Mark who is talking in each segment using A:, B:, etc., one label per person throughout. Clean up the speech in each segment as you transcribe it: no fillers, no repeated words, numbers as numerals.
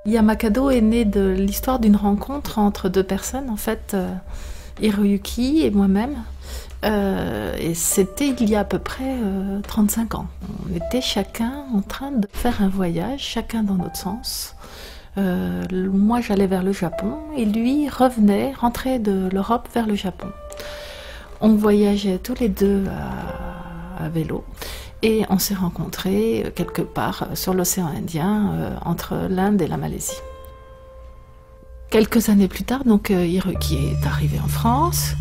A: Yamakado est né de l'histoire d'une rencontre entre deux personnes, en fait, Hiroyuki et moi-même. Et c'était il y a à peu près 35 ans. On était chacun en train de faire un voyage, chacun dans notre sens. Moi j'allais vers le Japon et lui rentrait de l'Europe vers le Japon. On voyageait tous les deux à vélo et on s'est rencontrés quelque part sur l'océan Indien entre l'Inde et la Malaisie. Quelques années plus tard, donc Hiroki est arrivé en France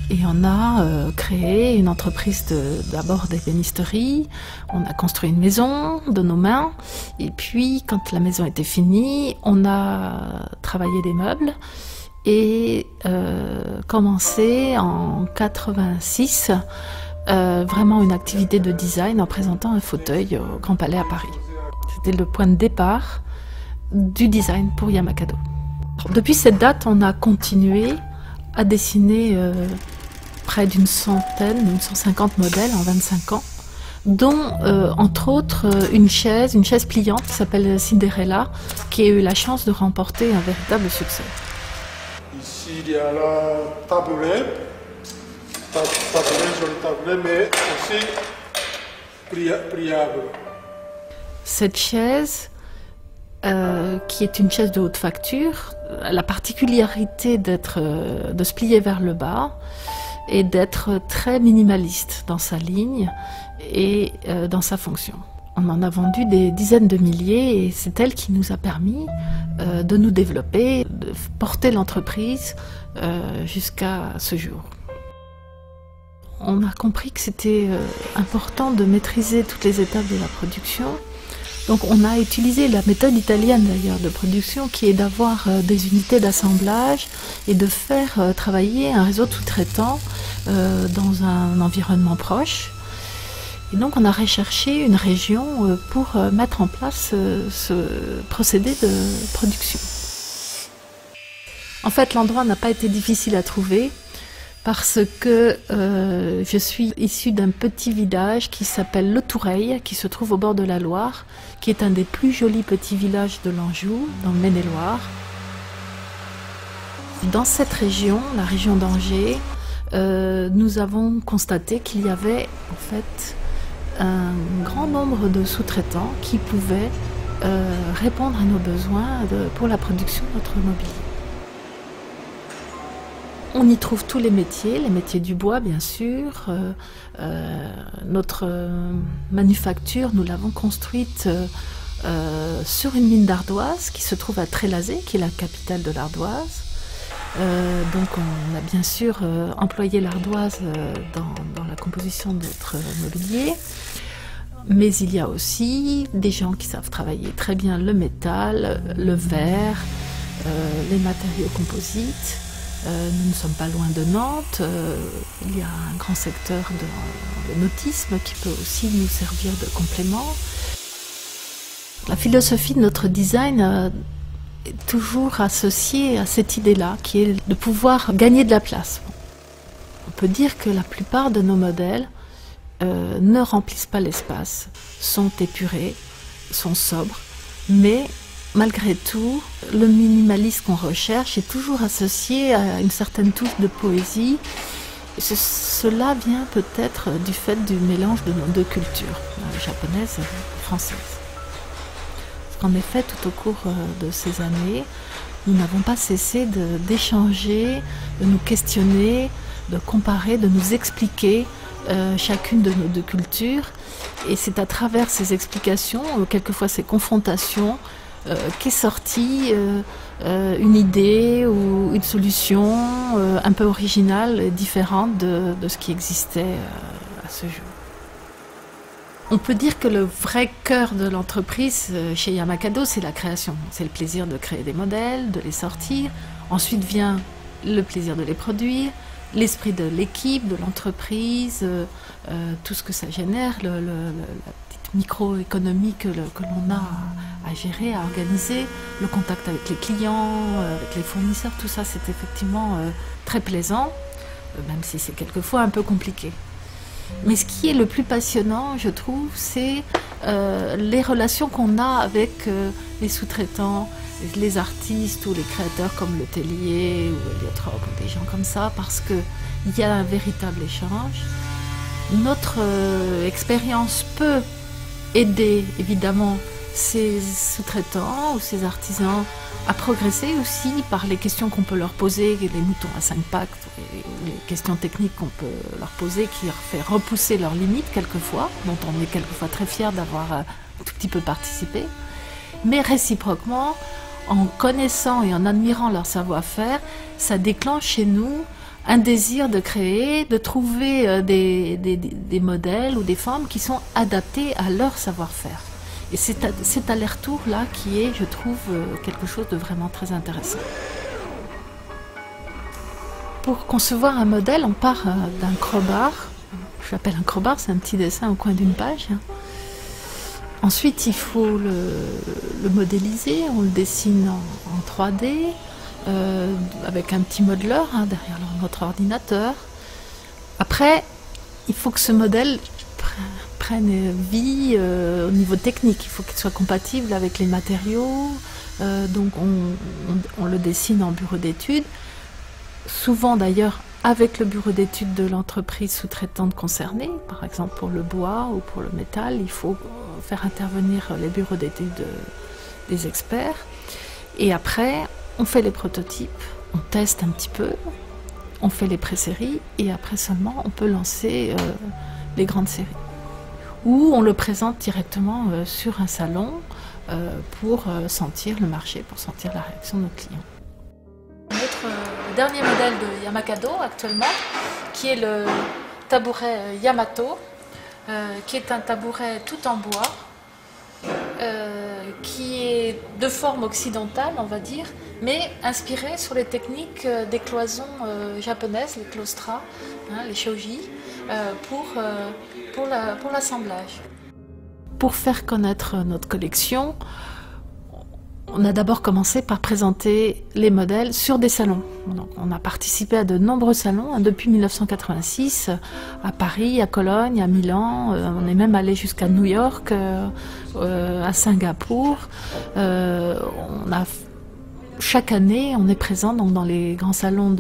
A: et on a créé une entreprise d'abord d'ébénisterie. On a construit une maison de nos mains et puis quand la maison était finie, on a travaillé des meubles et commencé en 86 vraiment une activité de design en présentant un fauteuil au Grand Palais à Paris. C'était le point de départ du design pour Yamakado. Depuis cette date, on a continué à dessiner près d'une 150 modèles en 25 ans, dont entre autres une chaise pliante qui s'appelle Cinderella, qui a eu la chance de remporter un véritable succès.
B: Ici il y a la tabouret, joli tabouret, mais aussi pliable.
A: Cette chaise, qui est une chaise de haute facture, a la particularité de se plier vers le bas et d'être très minimaliste dans sa ligne et dans sa fonction. On en a vendu des dizaines de milliers et c'est elle qui nous a permis de nous développer, de porter l'entreprise jusqu'à ce jour. On a compris que c'était important de maîtriser toutes les étapes de la production. Donc on a utilisé la méthode italienne d'ailleurs de production qui est d'avoir des unités d'assemblage et de faire travailler un réseau sous-traitant dans un environnement proche. Et donc on a recherché une région pour mettre en place ce procédé de production. En fait, l'endroit n'a pas été difficile à trouver parce que je suis issue d'un petit village qui s'appelle Le Toureil, qui se trouve au bord de la Loire, qui est un des plus jolis petits villages de l'Anjou, dans le Maine-et-Loire. Dans cette région, la région d'Angers, nous avons constaté qu'il y avait en fait un grand nombre de sous-traitants qui pouvaient répondre à nos besoins pour la production de notre mobilier. On y trouve tous les métiers du bois bien sûr. Notre manufacture, nous l'avons construite sur une mine d'ardoise qui se trouve à Trélazé, qui est la capitale de l'ardoise. Donc on a bien sûr employé l'ardoise dans la composition de notre mobilier. Mais il y a aussi des gens qui savent travailler très bien le métal, le verre, les matériaux composites. Nous ne sommes pas loin de Nantes, il y a un grand secteur de nautisme qui peut aussi nous servir de complément. La philosophie de notre design est toujours associée à cette idée-là, qui est de pouvoir gagner de la place. On peut dire que la plupart de nos modèles ne remplissent pas l'espace, sont épurés, sont sobres, mais malgré tout, le minimalisme qu'on recherche est toujours associé à une certaine touche de poésie. Cela vient peut-être du fait du mélange de nos deux cultures, japonaise et française. Parce qu'en effet, tout au cours de ces années, nous n'avons pas cessé d'échanger, de nous questionner, de comparer, de nous expliquer chacune de nos deux cultures. Et c'est à travers ces explications, quelquefois ces confrontations, qu'est sortie une idée ou une solution un peu originale et différente de ce qui existait à ce jour. On peut dire que le vrai cœur de l'entreprise chez Yamakado, c'est la création. C'est le plaisir de créer des modèles, de les sortir. Ensuite vient le plaisir de les produire, l'esprit de l'équipe, de l'entreprise, tout ce que ça génère, la petite microéconomie que l'on a à gérer, à organiser, le contact avec les clients, avec les fournisseurs, tout ça c'est effectivement très plaisant, même si c'est quelquefois un peu compliqué. Mais ce qui est le plus passionnant, je trouve, c'est les relations qu'on a avec les sous-traitants, les artistes ou les créateurs comme Le Tellier ou Elliot Rock ou des gens comme ça, parce qu'il y a un véritable échange. Notre expérience peut aider évidemment ces sous-traitants ou ces artisans à progresser aussi par les questions qu'on peut leur poser, les moutons à 5 pattes, les questions techniques qu'on peut leur poser qui leur fait repousser leurs limites quelquefois, dont on est quelquefois très fiers d'avoir un tout petit peu participé. Mais réciproquement, en connaissant et en admirant leur savoir-faire, ça déclenche chez nous un désir de créer, de trouver des modèles ou des formes qui sont adaptés à leur savoir-faire. Et c'est cet aller-retour-là qui est, je trouve, quelque chose de vraiment très intéressant. Pour concevoir un modèle, on part d'un crowbar. Je l'appelle un crowbar, c'est un petit dessin au coin d'une page. Ensuite, il faut le modéliser, on le dessine en 3D, avec un petit modeleur derrière notre ordinateur. Après, il faut que ce modèle prenne vie au niveau technique. Il faut qu'il soit compatible avec les matériaux. Donc on le dessine en bureau d'études. Souvent d'ailleurs avec le bureau d'études de l'entreprise sous-traitante concernée. Par exemple pour le bois ou pour le métal, il faut faire intervenir les bureaux d'études des experts. Et après, on fait les prototypes, on teste un petit peu, on fait les pré-séries et après seulement on peut lancer les grandes séries. Ou on le présente directement sur un salon pour sentir le marché, pour sentir la réaction de nos clients. Notre dernier modèle de Yamakado actuellement, qui est le tabouret Yamato, qui est un tabouret tout en bois, qui est de forme occidentale, on va dire, mais inspiré sur les techniques des cloisons japonaises, les claustras, les shoji, pour l'assemblage. Pour faire connaître notre collection, on a d'abord commencé par présenter les modèles sur des salons. Donc, on a participé à de nombreux salons depuis 1986, à Paris, à Cologne, à Milan. On est même allé jusqu'à New York, à Singapour. Chaque année, on est présent donc, dans les grands salons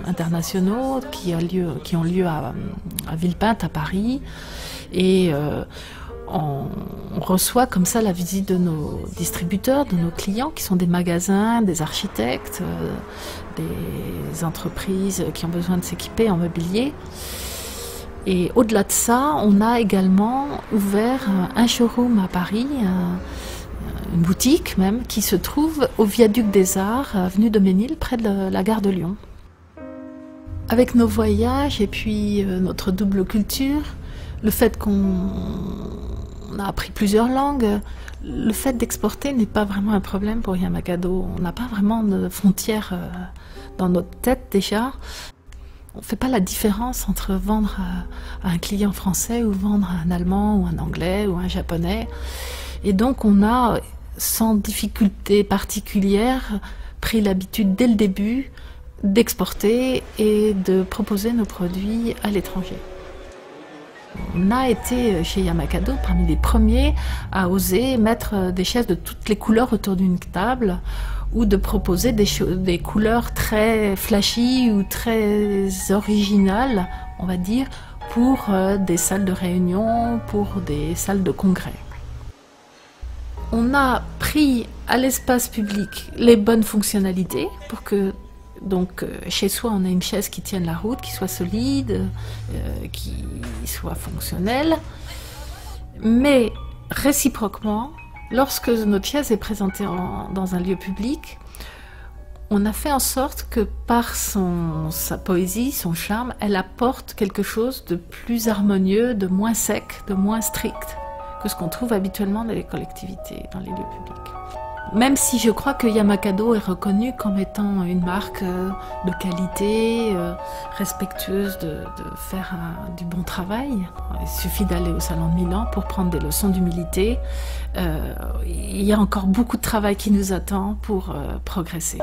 A: internationaux qui ont lieu à Villepinte, à Paris. Et on reçoit comme ça la visite de nos distributeurs, de nos clients, qui sont des magasins, des architectes, des entreprises qui ont besoin de s'équiper en mobilier. Et au-delà de ça, on a également ouvert un showroom à Paris, une boutique même, qui se trouve au viaduc des Arts, avenue de Ménil, près de la gare de Lyon. Avec nos voyages et puis notre double culture, le fait qu'on a appris plusieurs langues, le fait d'exporter n'est pas vraiment un problème pour Yamakado. On n'a pas vraiment de frontières dans notre tête déjà. On ne fait pas la différence entre vendre à un client français ou vendre à un allemand ou un anglais ou un japonais. Et donc on a, sans difficulté particulière, pris l'habitude dès le début d'exporter et de proposer nos produits à l'étranger. On a été chez Yamakado parmi les premiers à oser mettre des chaises de toutes les couleurs autour d'une table ou de proposer des couleurs très flashy ou très originales, on va dire, pour des salles de réunion, pour des salles de congrès. On a pris à l'espace public les bonnes fonctionnalités pour que donc chez soi on ait une chaise qui tienne la route, qui soit solide, qui soit fonctionnelle. Mais réciproquement, lorsque notre chaise est présentée dans un lieu public, on a fait en sorte que par sa poésie, son charme, elle apporte quelque chose de plus harmonieux, de moins sec, de moins strict que ce qu'on trouve habituellement dans les collectivités, dans les lieux publics. Même si je crois que Yamakado est reconnu comme étant une marque de qualité, respectueuse de faire du bon travail. Il suffit d'aller au Salon de Milan pour prendre des leçons d'humilité. Il y a encore beaucoup de travail qui nous attend pour progresser.